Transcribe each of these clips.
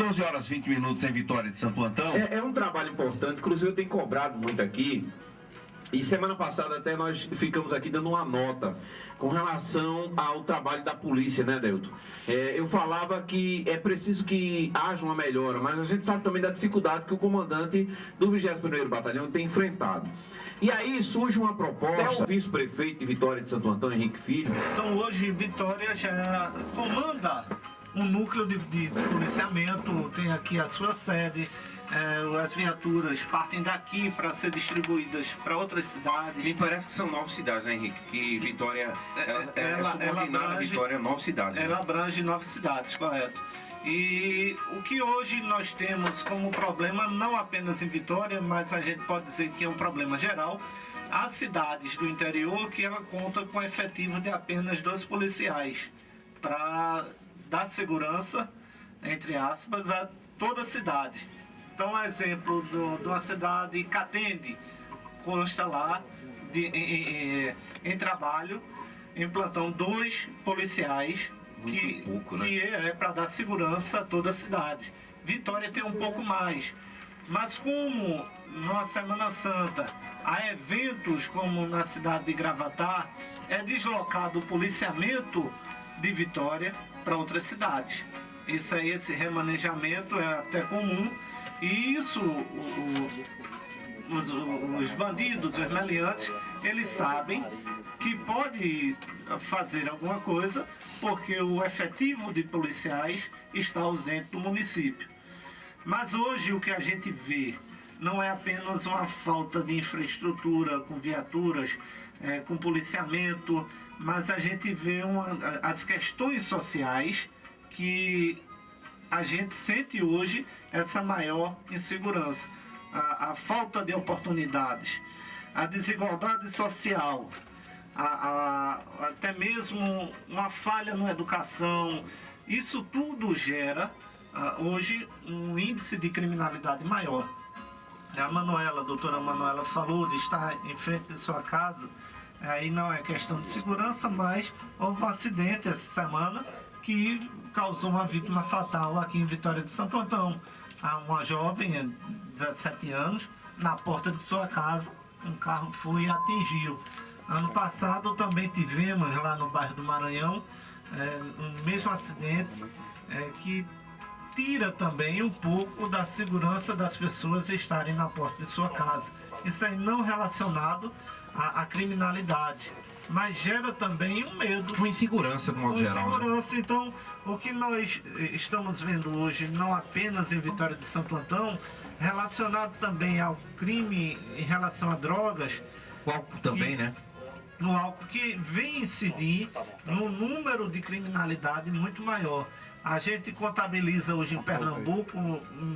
12 horas e 20 minutos em Vitória de Santo Antão. É um trabalho importante, inclusive eu tenho cobrado muito aqui. E semana passada até nós ficamos aqui dando uma nota com relação ao trabalho da polícia, né, Delton? Eu falava que é preciso que haja uma melhora, mas a gente sabe também da dificuldade que o comandante do 21º Batalhão tem enfrentado. E aí surge uma proposta, o vice-prefeito de Vitória de Santo Antão, Henrique Filho. Então hoje Vitória já comanda um núcleo de policiamento, tem aqui a sua sede. As viaturas partem daqui para ser distribuídas para outras cidades. Me parece que são 9 cidades, né, Henrique? Que Vitória é subordinada a Vitória, 9 cidades. Ela abrange 9 cidades, correto. E o que hoje nós temos como problema, não apenas em Vitória, mas a gente pode dizer que é um problema geral, há cidades do interior que ela conta com efetivo de apenas 2 policiais para dar segurança, entre aspas, a toda a cidade. Então, um exemplo de uma cidade, Catende, consta lá em trabalho, em plantão, 2 policiais que é para dar segurança a toda a cidade. Vitória tem um pouco mais, mas como na Semana Santa há eventos como na cidade de Gravatá, é deslocado o policiamento de Vitória para outras cidades. Esse remanejamento é até comum. E isso, os bandidos, os meliantes, eles sabem que pode fazer alguma coisa porque o efetivo de policiais está ausente do município. Mas hoje o que a gente vê não é apenas uma falta de infraestrutura com viaturas, com policiamento, mas a gente vê as questões sociais que a gente sente hoje essa maior insegurança, a falta de oportunidades, a desigualdade social, até mesmo uma falha na educação. Isso tudo gera hoje um índice de criminalidade maior. A doutora Manuela falou de estar em frente de sua casa, aí não é questão de segurança, mas houve um acidente essa semana que causou uma vítima fatal aqui em Vitória de Santo Antão. Uma jovem, 17 anos, na porta de sua casa, um carro foi e atingiu. Ano passado também tivemos lá no bairro do Maranhão um mesmo acidente que tira também um pouco da segurança das pessoas estarem na porta de sua casa. Isso aí não relacionado à criminalidade, mas gera também um medo. Uma insegurança, de modo geral. Insegurança. Então, o que nós estamos vendo hoje, não apenas em Vitória de Santo Antão, relacionado também ao crime em relação a drogas. O álcool também, né? No álcool, que vem incidir num número de criminalidade muito maior. A gente contabiliza hoje em Pernambuco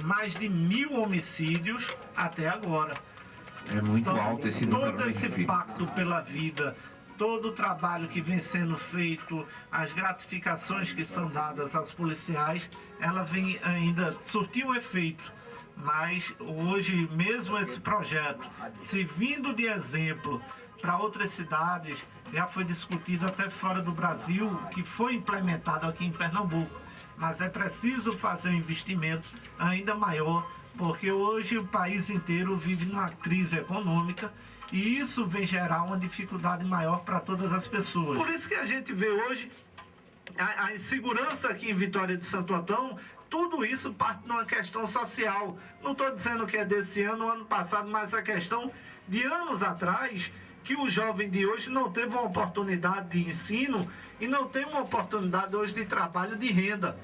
mais de 1.000 homicídios até agora. É muito alto esse número. Todo esse pacto pela vida, todo o trabalho que vem sendo feito, as gratificações que são dadas aos policiais, ela vem ainda surtir um efeito. Mas hoje, mesmo esse projeto, servindo de exemplo para outras cidades, já foi discutido até fora do Brasil, que foi implementado aqui em Pernambuco. Mas é preciso fazer um investimento ainda maior, porque hoje o país inteiro vive numa crise econômica e isso vem gerar uma dificuldade maior para todas as pessoas. Por isso que a gente vê hoje a insegurança aqui em Vitória de Santo Antão. Tudo isso parte de uma questão social. Não estou dizendo que é desse ano passado, mas a questão de anos atrás, que o jovem de hoje não teve uma oportunidade de ensino e não tem uma oportunidade hoje de trabalho, de renda.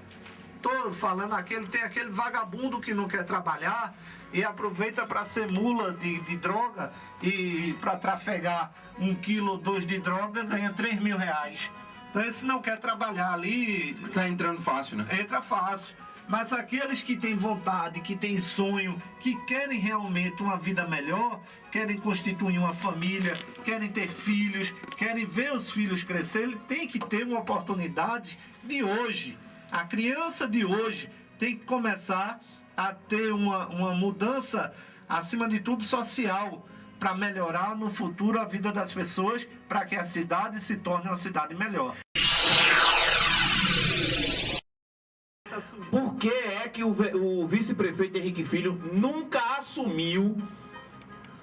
Estou falando tem aquele vagabundo que não quer trabalhar e aproveita para ser mula de droga e para trafegar 1 quilo ou 2 de droga ganha R$3.000. Então esse não quer trabalhar ali. Está entrando fácil, né? Entra fácil. Mas aqueles que têm vontade, que têm sonho, que querem realmente uma vida melhor, querem constituir uma família, querem ter filhos, querem ver os filhos crescer, ele tem que ter uma oportunidade de hoje. A criança de hoje tem que começar a ter uma mudança, acima de tudo, social, para melhorar no futuro a vida das pessoas, para que a cidade se torne uma cidade melhor. Por que que é que o vice-prefeito Henrique Filho nunca assumiu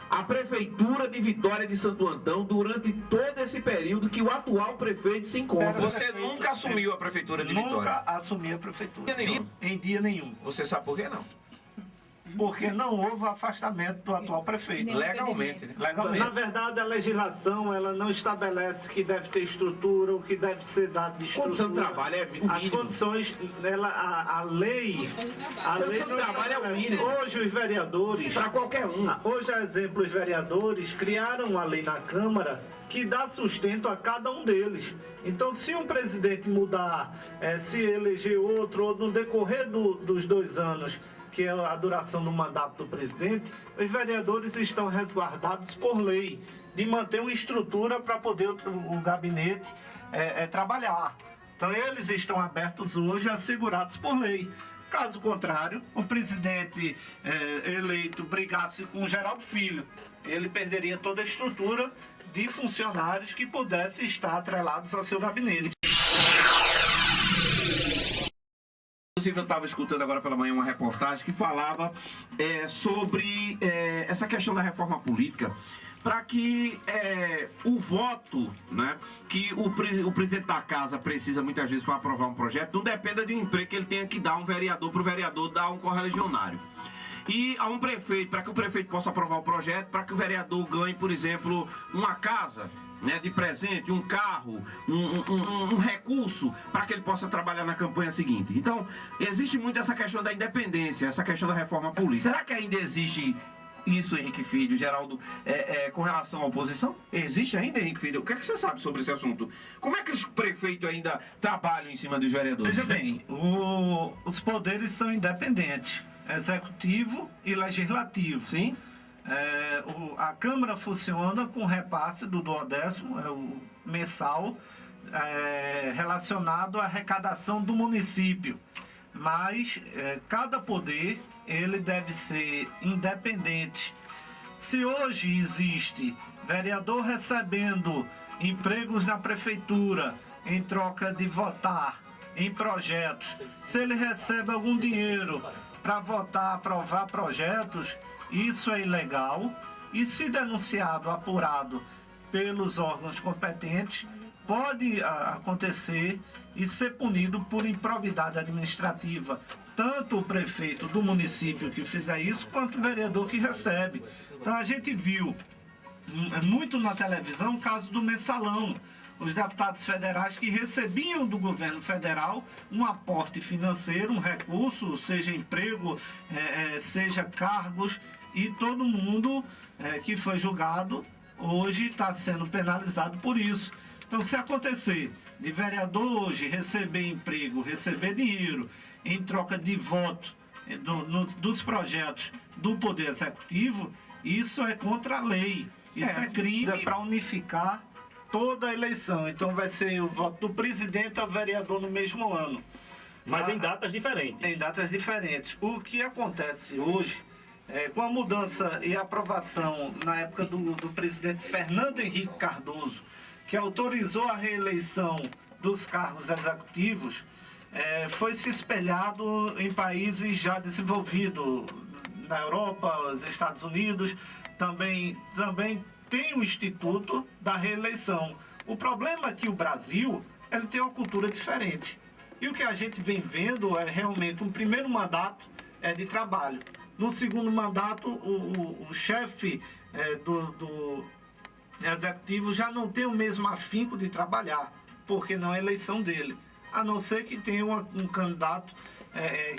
a prefeitura de Vitória de Santo Antão durante todo esse período que o atual prefeito se encontra? Você nunca assumiu a prefeitura de Vitória? Nunca assumi a prefeitura. Dia nenhum. Em dia nenhum. Você sabe por que não? Porque não houve afastamento do atual prefeito. Legalmente, né? Legalmente. Na verdade, a legislação ela não estabelece que deve ter estrutura, o que deve ser dado de estrutura. Condição de trabalho é o As mínimo. condições, a lei... A lei Condição de não trabalho é o estabelece. mínimo. Hoje os vereadores... Para qualquer um. Hoje, a exemplo, os vereadores criaram uma lei na Câmara que dá sustento a cada um deles. Então, se um presidente mudar, se eleger outro, ou no decorrer dos 2 anos, que é a duração do mandato do presidente, os vereadores estão resguardados por lei de manter uma estrutura para poder o gabinete trabalhar. Então, eles estão abertos hoje, assegurados por lei. Caso contrário, o presidente eleito brigasse com o Geraldo Filho, ele perderia toda a estrutura de funcionários que pudessem estar atrelados ao seu gabinete. Inclusive, eu estava escutando agora pela manhã uma reportagem que falava sobre essa questão da reforma política, para que o voto, né, que o presidente da casa precisa muitas vezes para aprovar um projeto, não dependa de um emprego que ele tenha que dar a um vereador, para o vereador dar um correligionário. E a um prefeito, para que o prefeito possa aprovar o projeto, para que o vereador ganhe, por exemplo, uma casa, né, de presente, um carro, um recurso, para que ele possa trabalhar na campanha seguinte. Então, existe muito essa questão da independência, essa questão da reforma política. Será que ainda existe isso, Henrique Filho, Geraldo, com relação à oposição? Existe ainda, Henrique Filho? O que é que você sabe sobre esse assunto? Como é que os prefeitos ainda trabalham em cima dos vereadores? Veja bem, os poderes são independentes, executivo e legislativo. Sim. A Câmara funciona com repasse do 10º, o mensal, relacionado à arrecadação do município. Mas cada poder ele deve ser independente. Se hoje existe vereador recebendo empregos na prefeitura em troca de votar em projetos, se ele recebe algum dinheiro para votar, aprovar projetos, isso é ilegal e, se denunciado, apurado pelos órgãos competentes, pode acontecer e ser punido por improbidade administrativa, tanto o prefeito do município que fizer isso, quanto o vereador que recebe. Então a gente viu muito na televisão o caso do mensalão, os deputados federais que recebiam do governo federal um aporte financeiro, um recurso, seja emprego, seja cargos, e todo mundo que foi julgado hoje está sendo penalizado por isso. Então, se acontecer de vereador hoje receber emprego, receber dinheiro em troca de voto dos projetos do Poder Executivo, isso é contra a lei. Isso é crime para unificar toda a eleição. Então, vai ser o voto do presidente ao vereador no mesmo ano. Mas em datas diferentes. Em datas diferentes. O que acontece hoje, com a mudança e aprovação na época do presidente Fernando Henrique Cardoso, que autorizou a reeleição dos cargos executivos, foi se espelhado em países já desenvolvidos, na Europa, os Estados Unidos, também tem o Instituto da Reeleição. O problema é que o Brasil ele tem uma cultura diferente. E o que a gente vem vendo é realmente um primeiro mandato de trabalho. No segundo mandato, o chefe do executivo já não tem o mesmo afinco de trabalhar, porque não é eleição dele. A não ser que tenha um candidato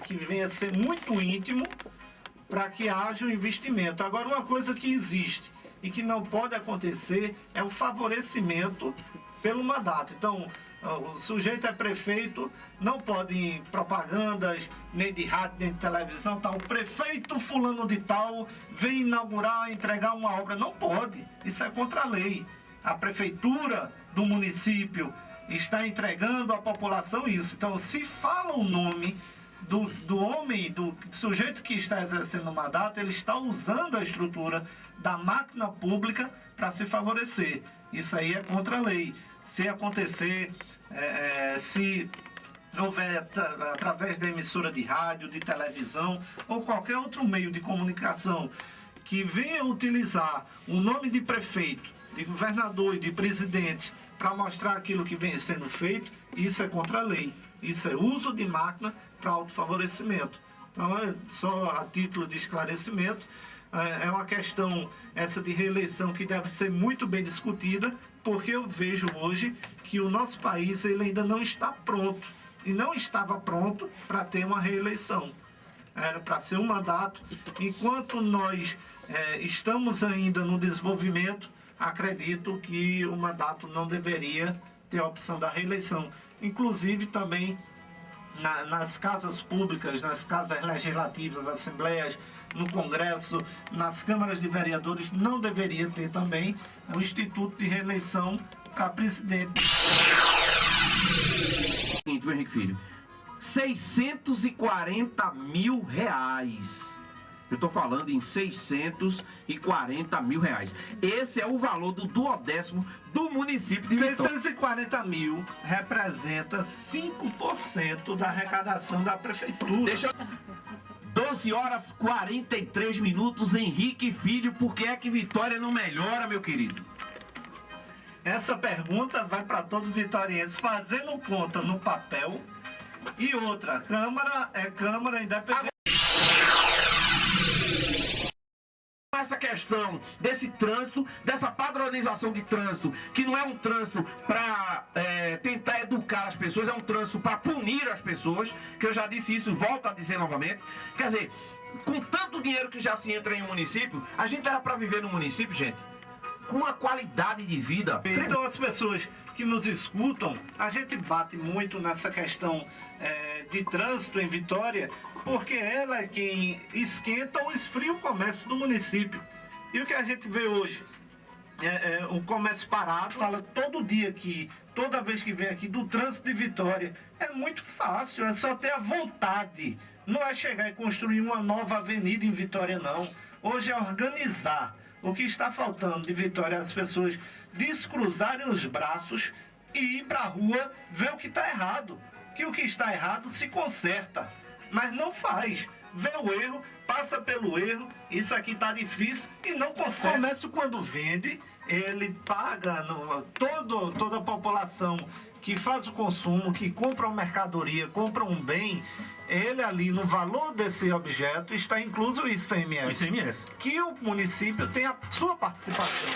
que venha a ser muito íntimo para que haja um investimento. Agora, uma coisa que existe e que não pode acontecer é o favorecimento pelo mandato. Então, o sujeito é prefeito, não pode ir em propagandas, nem de rádio, nem de televisão, tal. O prefeito fulano de tal vem inaugurar, entregar uma obra. Não pode, isso é contra a lei. A prefeitura do município está entregando à população isso. Então, se fala o nome do homem, do sujeito que está exercendo o mandato, ele está usando a estrutura da máquina pública para se favorecer. Isso aí é contra a lei. Se acontecer, se houver através da emissora de rádio, de televisão ou qualquer outro meio de comunicação que venha utilizar o nome de prefeito, de governador e de presidente para mostrar aquilo que vem sendo feito, isso é contra a lei. Isso é uso de máquina para autofavorecimento. Então, só a título de esclarecimento, é uma questão essa de reeleição que deve ser muito bem discutida, porque eu vejo hoje que o nosso país ele ainda não está pronto, e não estava pronto para ter uma reeleição. Era para ser um mandato. Enquanto nós estamos ainda no desenvolvimento, acredito que o mandato não deveria ter a opção da reeleição. Inclusive também nas casas públicas, nas casas legislativas, assembleias, no Congresso, nas câmaras de vereadores, não deveria ter também o instituto de reeleição para presidente. Henrique Filho, 640 mil reais. Eu estou falando em 640 mil reais. Esse é o valor do 12º do município de Vitória. 640 mil representa 5% da arrecadação da prefeitura. 12 horas 43 minutos, Henrique Filho. Por que é que Vitória não melhora, meu querido? Essa pergunta vai para todos os vitorienses, fazendo conta no papel. E outra, Câmara é Câmara independente. Essa questão desse trânsito, dessa padronização de trânsito, que não é um trânsito para tentar educar as pessoas, é um trânsito para punir as pessoas, que eu já disse isso, volto a dizer novamente. Quer dizer, com tanto dinheiro que já se entra em um município, a gente era para viver no município, gente, com uma qualidade de vida. Então as pessoas que nos escutam, a gente bate muito nessa questão de trânsito em Vitória, porque ela é quem esquenta ou esfria o comércio do município. E o que a gente vê hoje? O comércio parado, fala todo dia aqui, toda vez que vem aqui, do trânsito de Vitória. É muito fácil, é só ter a vontade. Não é chegar e construir uma nova avenida em Vitória, não. Hoje é organizar. O que está faltando de Vitória é as pessoas descruzarem os braços e ir para a rua ver o que está errado. Que o que está errado se conserta. Mas não faz. Vê o erro, passa pelo erro, isso aqui está difícil e não consegue. O comércio, quando vende, ele paga toda a população que faz o consumo, que compra uma mercadoria, compra um bem, ele ali no valor desse objeto está incluso o ICMS. Que o município tem a sua participação.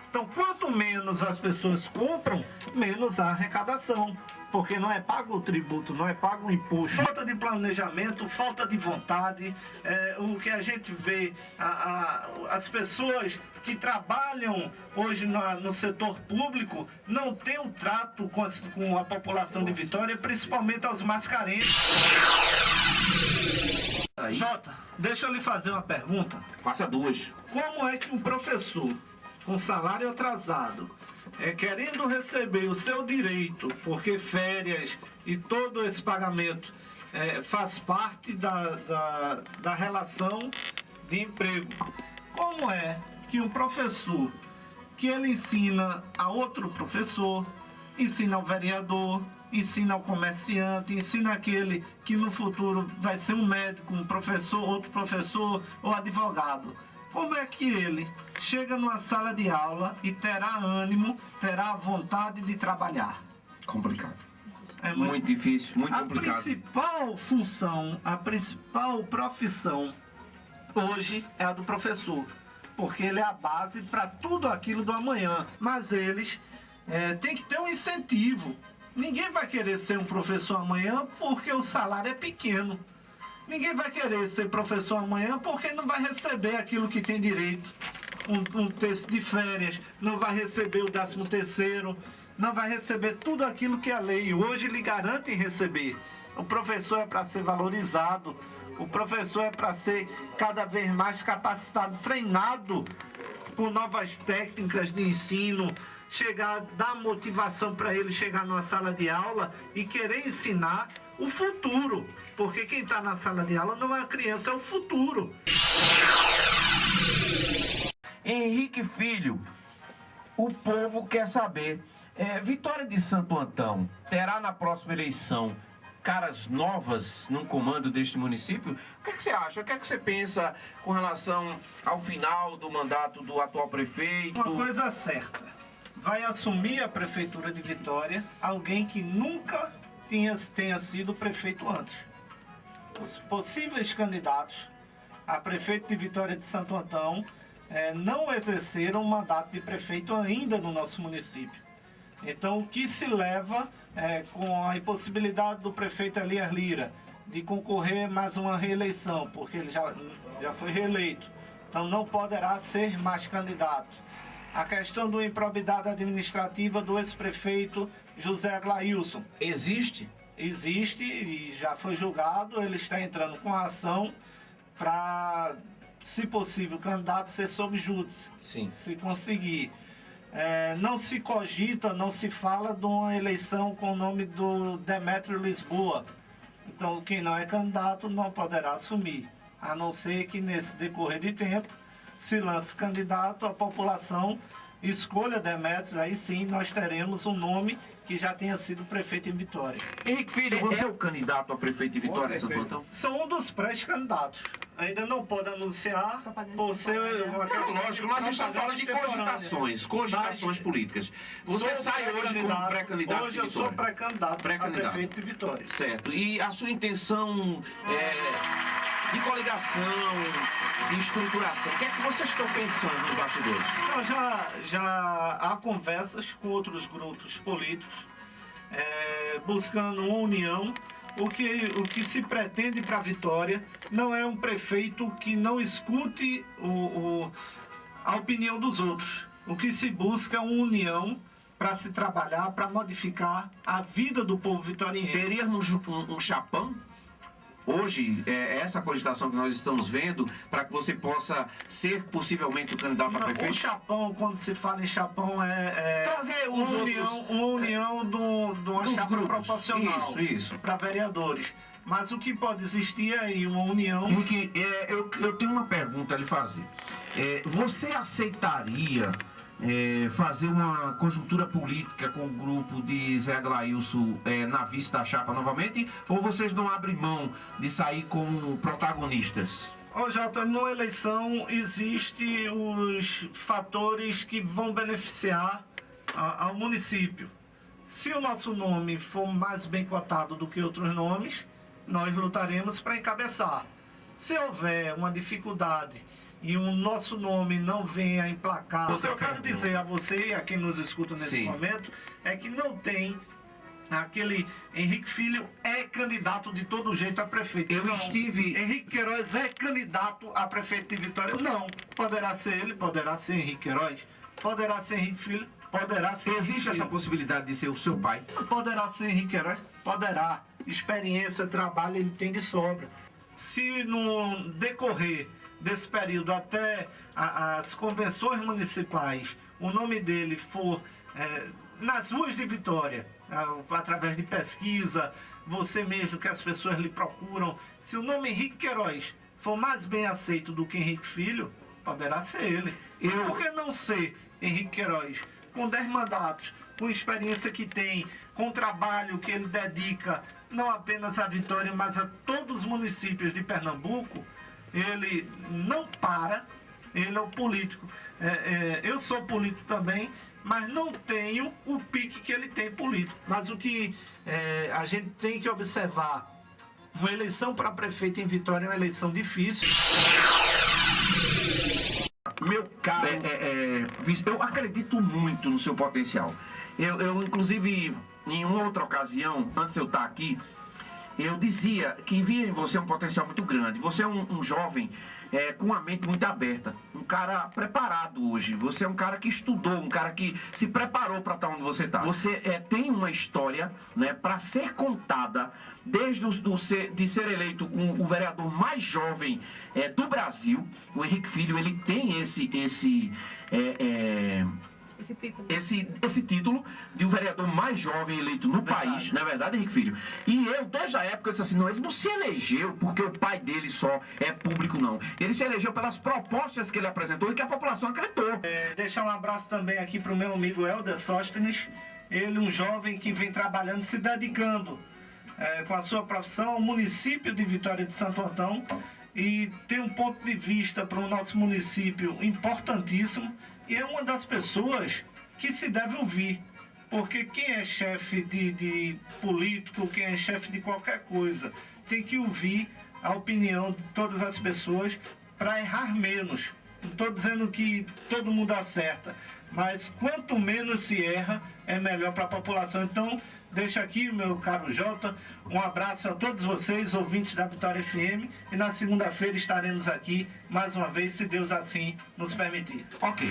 Então, quanto menos as pessoas compram, menos a arrecadação. Porque não é pago o tributo, não é pago o imposto. Falta de planejamento, falta de vontade. O que a gente vê, as pessoas que trabalham hoje no setor público não têm um trato com a população de Vitória, principalmente aos mais carentes. Jota, deixa eu lhe fazer uma pergunta. Faça duas. Como é que um professor com salário atrasado, querendo receber o seu direito, porque férias e todo esse pagamento faz parte da relação de emprego, como é que um professor que ele ensina a outro professor, ensina ao vereador, ensina ao comerciante, ensina aquele que no futuro vai ser um médico, um professor, outro professor ou advogado, como é que ele chega numa sala de aula e terá ânimo, terá vontade de trabalhar? Complicado. É muito difícil, muito complicado. A principal função, a principal profissão hoje é a do professor, porque ele é a base para tudo aquilo do amanhã. Mas eles têm que ter um incentivo. Ninguém vai querer ser um professor amanhã porque o salário é pequeno. Ninguém vai querer ser professor amanhã porque não vai receber aquilo que tem direito. Um terço de férias, não vai receber o 13º, não vai receber tudo aquilo que a lei hoje lhe garante receber. O professor é para ser valorizado, o professor é para ser cada vez mais capacitado, treinado com novas técnicas de ensino, dar motivação para ele chegar numa sala de aula e querer ensinar o futuro. Porque quem está na sala de aula não é a criança, é o futuro. Henrique Filho, o povo quer saber, Vitória de Santo Antão terá na próxima eleição caras novas no comando deste município. O que é que você acha? O que é que você pensa com relação ao final do mandato do atual prefeito? Uma coisa certa, vai assumir a prefeitura de Vitória alguém que nunca tenha sido prefeito antes. Os possíveis candidatos a prefeito de Vitória de Santo Antão não exerceram o mandato de prefeito ainda no nosso município. Então, o que se leva com a impossibilidade do prefeito Elias Lira de concorrer mais uma reeleição, porque ele já foi reeleito, então não poderá ser mais candidato. A questão da improbidade administrativa do ex-prefeito José Aglailson. Existe? Existe e já foi julgado, ele está entrando com a ação para, se possível, o candidato ser sob júdice. Sim. Se conseguir. Não se cogita, não se fala de uma eleição com o nome do Demétrio Lisboa. Então, quem não é candidato não poderá assumir, a não ser que nesse decorrer de tempo se lance candidato, a população escolha Demétrio, aí sim nós teremos um nome que já tenha sido prefeito em Vitória. Henrique Filho, você é o candidato a prefeito de Vitória de Santo Antão? Sou um dos pré-candidatos. Ainda não pode anunciar por ser uma Lógico, nós estamos falando de cogitações políticas. Você sai hoje como pré-candidato Hoje de eu sou Vitória. pré-candidato a prefeito de Vitória. Certo. E a sua intenção de coligação, de estruturação, o que é que vocês estão pensando nos bastidores? Então, já há conversas com outros grupos políticos buscando uma união. O que se pretende para Vitória não é um prefeito que não escute a opinião dos outros. O que se busca é uma união para se trabalhar, para modificar a vida do povo vitoriense. Teríamos um chapão? Hoje, essa cogitação que nós estamos vendo, para que você possa ser possivelmente o candidato a prefeito? O chapão, quando se fala em chapão, trazer uma união de uma chapa grupos. proporcional Isso. para vereadores. Mas o que pode existir é aí uma união. Henrique, eu tenho uma pergunta a lhe fazer. Você aceitaria fazer uma conjuntura política com o grupo de Zé Aglailson na vista da chapa novamente? Ou vocês não abrem mão de sair como protagonistas? Jota, numa eleição existem os fatores que vão beneficiar ao município. Se o nosso nome for mais bem cotado do que outros nomes, nós lutaremos para encabeçar. Se houver uma dificuldade e o nosso nome não venha emplacar, o que eu quero dizer a você e a quem nos escuta nesse momento é que não tem aquele Henrique Filho é candidato de todo jeito a prefeito. Henrique Queiroz é candidato a prefeito de Vitória. Não. Poderá ser ele, poderá ser Henrique Queiroz, poderá ser Henrique Filho, poderá ser. Existe essa possibilidade de ser o seu pai? Poderá ser Henrique Queiroz, poderá. Experiência, trabalho ele tem de sobra. Se no decorrer desse período até as convenções municipais o nome dele for nas ruas de Vitória, através de pesquisa, você mesmo que as pessoas lhe procuram, se o nome Henrique Queiroz for mais bem aceito do que Henrique Filho, poderá ser ele. Por que não ser Henrique Queiroz? Com 10 mandatos, com a experiência que tem, com o trabalho que ele dedica, não apenas a Vitória, mas a todos os municípios de Pernambuco, ele não para, ele é o político. Eu sou político também, mas não tenho o pique que ele tem político. Mas o que a gente tem que observar, uma eleição para prefeito em Vitória é uma eleição difícil. Meu caro, eu acredito muito no seu potencial. Eu inclusive, em uma outra ocasião, antes de eu estar aqui, eu dizia que via em você um potencial muito grande. Você é um jovem com a mente muito aberta, um cara preparado hoje. Você é um cara que estudou, um cara que se preparou para estar onde você está. Você tem uma história, né, para ser contada desde de ser eleito o vereador mais jovem do Brasil. O Henrique Filho, ele tem esse título de um vereador mais jovem eleito no país, não é verdade, Henrique Filho? E eu, desde a época, eu disse assim, não, ele não se elegeu porque o pai dele só é público, não. Ele se elegeu pelas propostas que ele apresentou e que a população acreditou. Deixar um abraço também aqui para o meu amigo Helder Sóstenes, ele um jovem que vem trabalhando, se dedicando com a sua profissão, o município de Vitória de Santo Antão, e tem um ponto de vista para o nosso município importantíssimo, e é uma das pessoas que se deve ouvir, porque quem é chefe de político, quem é chefe de qualquer coisa, tem que ouvir a opinião de todas as pessoas para errar menos. Não estou dizendo que todo mundo acerta, mas quanto menos se erra, é melhor para a população. Então, deixo aqui, meu caro Jota, um abraço a todos vocês, ouvintes da Vitória FM, e na segunda-feira estaremos aqui mais uma vez, se Deus assim nos permitir. Ok.